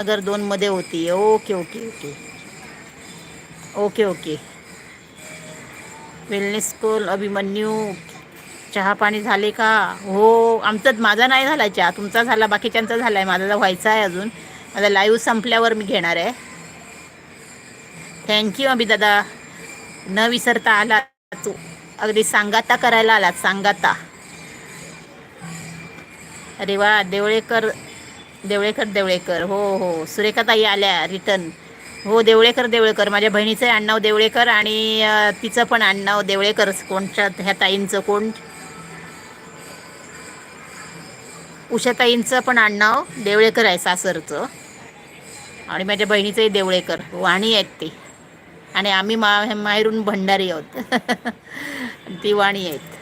नगर 2 मध्ये होती. Okay okay okay okay okay. Wellness school Abhimanyu. चहा पाणी झाले का? हो, आमचं माझा नाही झाला चहा, तुमचा झाला, बाकीच्यांचा झालाय, माझा व्हायचा आहे अजून. माझा लाईव्ह संपल्यावर मी घेणार आहे. थँक्यू अभिदादा, न विसरता आला तू. अगदी सांगाता करायला आलात, सांगाता. अरे वा, देवळेकर देवळेकर देवळेकर. हो हो, सुरेखाताई आल्या रिटर्न. हो, देवळेकर माझ्या बहिणीचं आहे आडनाव देवळेकर, आणि तिचं पण आडनाव देवळेकर. कोणच्या ह्या ताईंचं, कोण, उषाताईंचं पण आडनाव देवळेकर आहे सासरचं, आणि माझ्या बहिणीचंही देवळेकर. वाणी आहेत ते, आणि आम्ही माहेरून भंडारी आहोत. ती वाणी आहेत.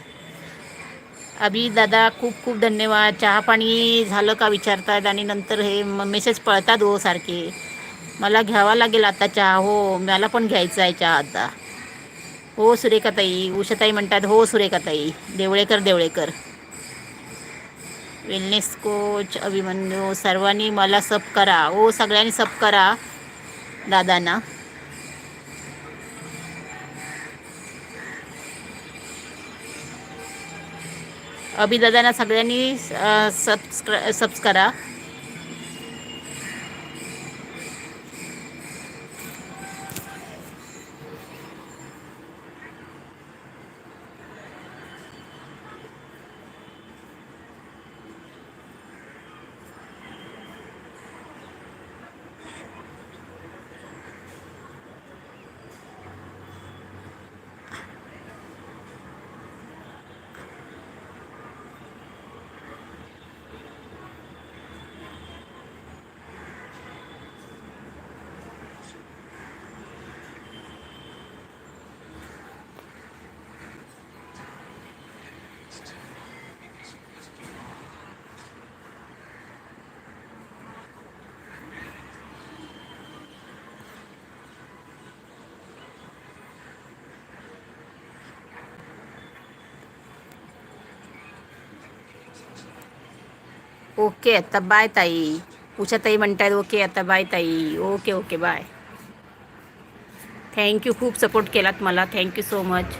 अभि दादा खूप खूप धन्यवाद. चहा पाणी झालं का विचारतात, आणि नंतर हे मेसेज पळतात हो सारखे. मला घ्यावा लागेल आता चहा. हो, मला पण घ्यायचा आहे चहा आता. हो सुरेखाताई, उषाताई म्हणतात हो सुरेखाताई. देवळेकर. वेलनेस कोच अभिमन्यू, सर्वांनी मला सब करा. हो, सगळ्यांनी सब करा दादांना. अभिदादांना सगळ्यांनी सबस्क्राईब करा. ओके, आता बाय ताई. उषाताई म्हणतात ओके आता बाय ताई. Okay okay bye. थँक्यू, खूप सपोर्ट केलात मला. Thank you so much.